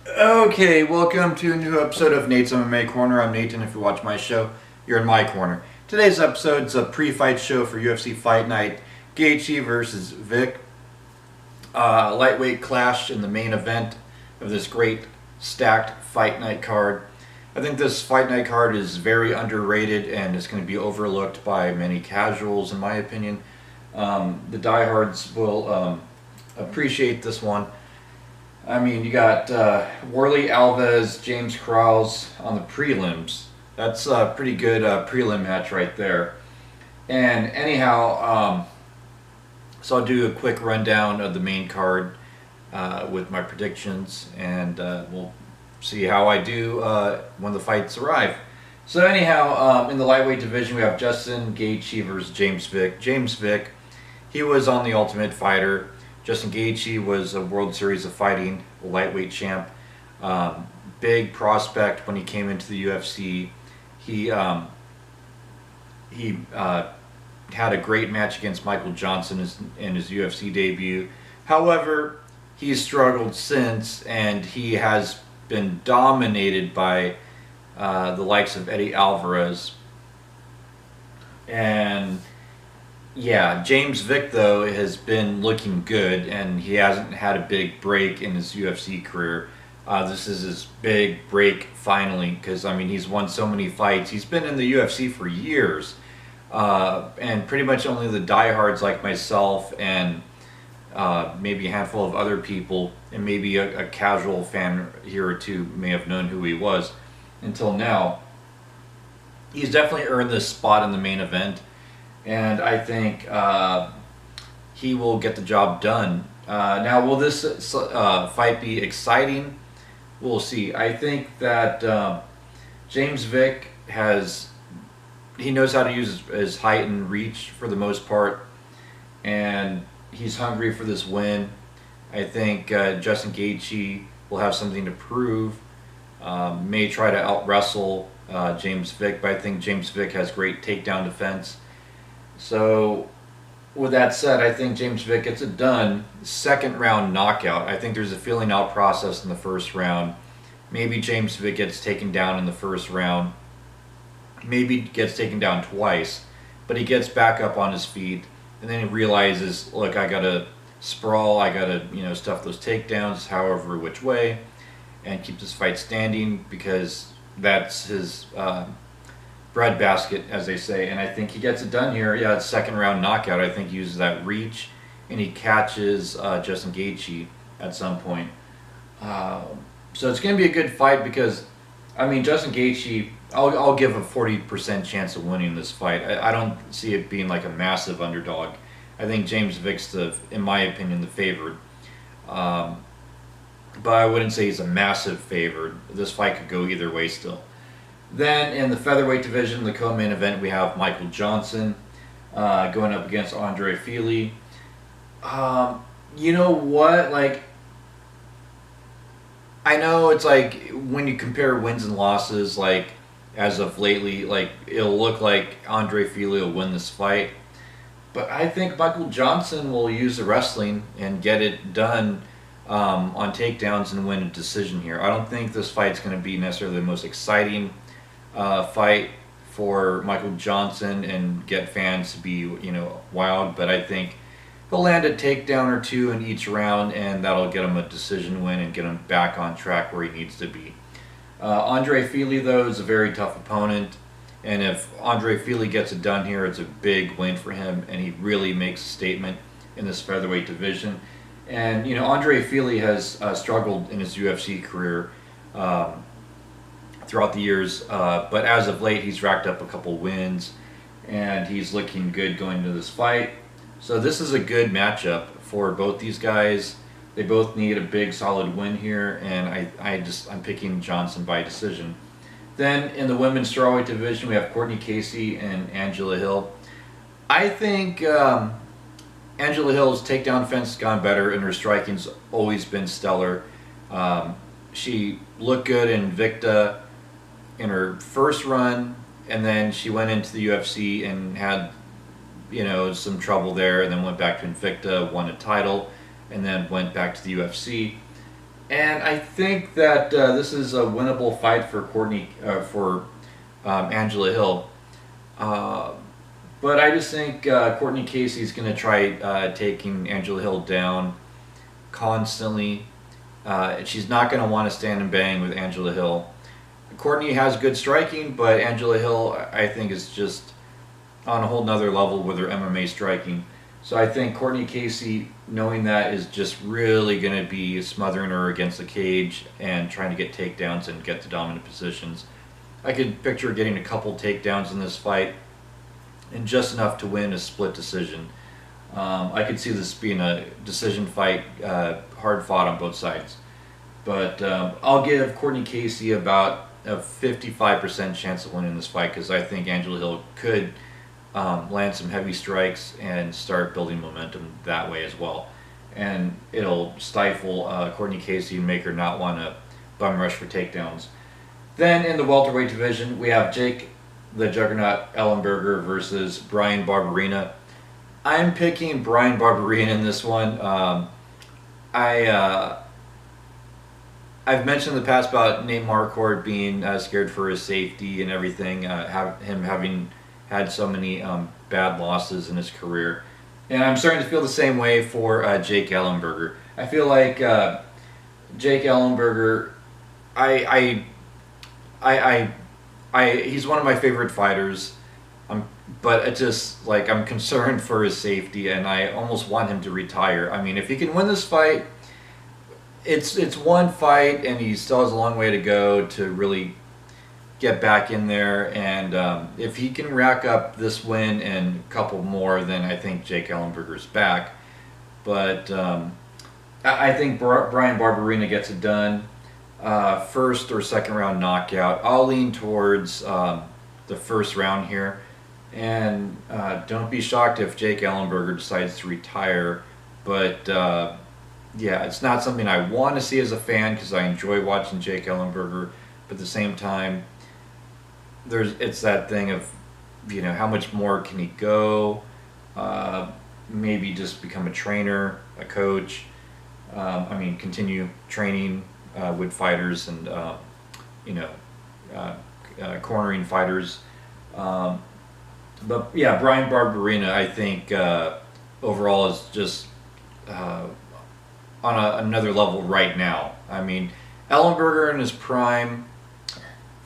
Okay, welcome to a new episode of Nate's MMA Corner. I'm Nathan. If you watch my show, you're in my corner. Today's episode is a pre-fight show for UFC Fight Night. Gaethje versus Vick. Lightweight clash in the main event of this great stacked Fight Night card. I think this Fight Night card is very underrated and is going to be overlooked by many casuals, in my opinion. The diehards will appreciate this one. I mean, you got Worley Alves, James Krause on the prelims. That's a pretty good prelim match right there. And anyhow, so I'll do a quick rundown of the main card with my predictions, and we'll see how I do when the fights arrive. So anyhow, in the lightweight division, we have Justin Gaethje versus James Vick. James Vick, he was on The Ultimate Fighter. Justin Gaethje was a World Series of Fighting lightweight champ. Big prospect when he came into the UFC. He had a great match against Michael Johnson in his UFC debut. However, he's struggled since, and he has been dominated by the likes of Eddie Alvarez. And yeah, James Vick, though, has been looking good, and he hasn't had a big break in his UFC career. This is his big break, finally, because, I mean, he's won so many fights. He's been in the UFC for years, and pretty much only the diehards like myself and maybe a handful of other people, and maybe a casual fan here or two may have known who he was until now. He's definitely earned this spot in the main event. And I think he will get the job done. Now, will this fight be exciting? We'll see. I think that James Vick he knows how to use his height and reach for the most part, and he's hungry for this win. I think Justin Gaethje will have something to prove. May try to out-wrestle James Vick, but I think James Vick has great takedown defense. So, with that said, I think James Vick gets it done. Second round knockout. I think there's a feeling out process in the first round. Maybe James Vick gets taken down in the first round. Maybe gets taken down twice. But he gets back up on his feet. And then he realizes, look, I got to sprawl. I got to, stuff those takedowns however which way. And keep this fight standing because that's his breadbasket, as they say, and I think he gets it done here. Yeah, it's second round knockout. I think he uses that reach, and he catches Justin Gaethje at some point. So it's going to be a good fight because, I mean, Justin Gaethje, I'll give a 40% chance of winning this fight. I don't see it being like a massive underdog. I think James Vick's, in my opinion, the favorite. But I wouldn't say he's a massive favorite. This fight could go either way still. Then in the featherweight division, the co-main event, we have Michael Johnson going up against Andre Fili. You know what? Like, I know it's like when you compare wins and losses, like as of lately, like it'll look like Andre Fili will win this fight. But I think Michael Johnson will use the wrestling and get it done on takedowns and win a decision here. I don't think this fight's going to be necessarily the most exciting fight for Michael Johnson and get fans to be, wild, but I think he'll land a takedown or two in each round, and that'll get him a decision win and get him back on track where he needs to be. Andre Fili, though, is a very tough opponent, and if Andre Fili gets it done here, it's a big win for him, and he really makes a statement in this featherweight division. And, Andre Fili has struggled in his UFC career throughout the years, but as of late he's racked up a couple wins and he's looking good going into this fight. So this is a good matchup for both these guys. They both need a big solid win here, and I'm picking Johnson by decision. Then in the women's strawweight division, we have Courtney Casey and Angela Hill. I think Angela Hill's takedown defense has gone better, and her striking's always been stellar. She looked good in Invicta in her first run, and then she went into the UFC and had, some trouble there, and then went back to Invicta, won a title, and then went back to the UFC. And I think that this is a winnable fight for Angela Hill. Uh, but I just think Courtney Casey's going to try taking Angela Hill down constantly. She's not going to want to stand and bang with Angela Hill. Courtney has good striking, but Angela Hill, I think, is just on a whole nother level with her MMA striking. So I think Courtney Casey, knowing that, is just really going to be smothering her against the cage and trying to get takedowns and get to dominant positions. I could picture her getting a couple takedowns in this fight and just enough to win a split decision. I could see this being a decision fight, hard fought on both sides. But I'll give Courtney Casey about a 55% chance of winning this fight because I think Angela Hill could land some heavy strikes and start building momentum that way as well. And it'll stifle Courtney Casey and make her not want to bum rush for takedowns. Then in the welterweight division, we have Jake the Juggernaut Ellenberger versus Brian Barberena. I'm picking Brian Barberena in this one. I've mentioned in the past about Nate Marquardt being scared for his safety and everything, him having had so many bad losses in his career. And I'm starting to feel the same way for Jake Ellenberger. I feel like Jake Ellenberger, he's one of my favorite fighters. But it's just like I'm concerned for his safety, and I almost want him to retire. I mean, if he can win this fight, it's one fight, and he still has a long way to go to really get back in there. And if he can rack up this win and a couple more, then I think Jake Ellenberger's back. But I think Brian Barberena gets it done. First or second round knockout. I'll lean towards the first round here. And don't be shocked if Jake Ellenberger decides to retire. But yeah, it's not something I want to see as a fan because I enjoy watching Jake Ellenberger. But at the same time, it's that thing of, how much more can he go? Maybe just become a trainer, a coach. Continue training with fighters and, cornering fighters. But yeah, Brian Barberena, I think overall is just on another level right now. I mean, Ellenberger in his prime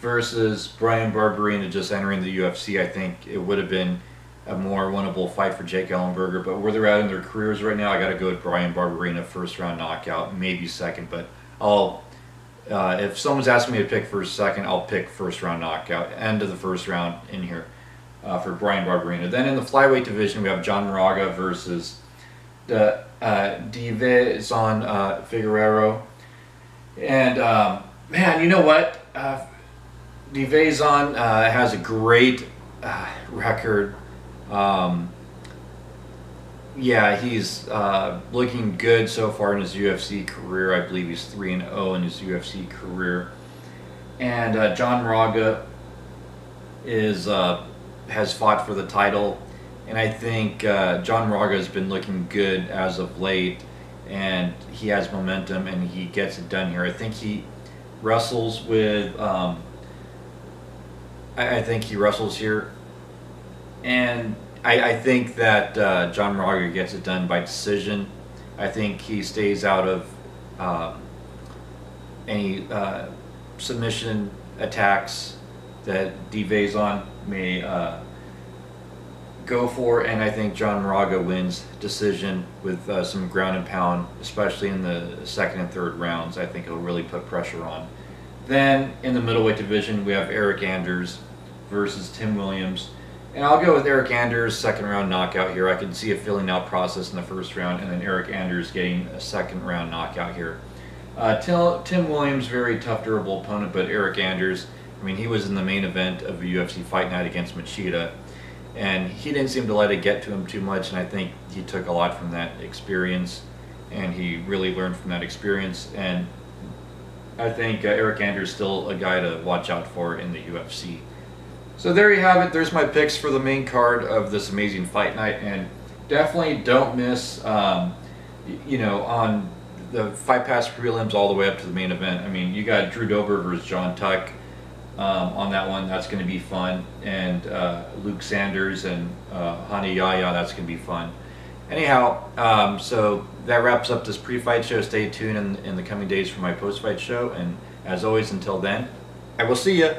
versus Brian Barberena just entering the UFC, I think it would have been a more winnable fight for Jake Ellenberger. But where they're at in their careers right now, I got to go with Brian Barberena, first round knockout, maybe second. But if someone's asking me to pick first, second, I'll pick first round knockout, end of the first round in here. For Brian Barberena. Then in the flyweight division, we have John Moraga versus Divizon Figueroa. And man, you know what? Divizon has a great record. Yeah, he's looking good so far in his UFC career. I believe he's 3-0 in his UFC career. And John Moraga has fought for the title, and I think John Moraga has been looking good as of late, and he has momentum and he gets it done here. I think he wrestles with I think he wrestles here, and I think that John Moraga gets it done by decision. I think he stays out of any submission attacks that Divizon may go for, and I think John Moraga wins decision with some ground and pound, especially in the second and third rounds. I think he'll really put pressure on. Then in the middleweight division, we have Eric Anders versus Tim Williams, and I'll go with Eric Anders, second round knockout here. I can see a filling out process in the first round, and then Eric Anders getting a second round knockout here. Tim Williams, very tough, durable opponent, but Eric Anders, I mean, he was in the main event of the UFC Fight Night against Machida, and he didn't seem to let it get to him too much, and I think he took a lot from that experience, and he really learned from that experience, and I think Eric Anders is still a guy to watch out for in the UFC. So there you have it. There's my picks for the main card of this amazing fight night, and definitely don't miss, on the Fight Pass prelims all the way up to the main event. I mean, you got Drew Dober versus John Tuck on that one. That's going to be fun. And Luke Sanders and Hani Yahya, that's going to be fun. Anyhow, so that wraps up this pre-fight show. Stay tuned in the coming days for my post-fight show. And as always, until then, I will see you.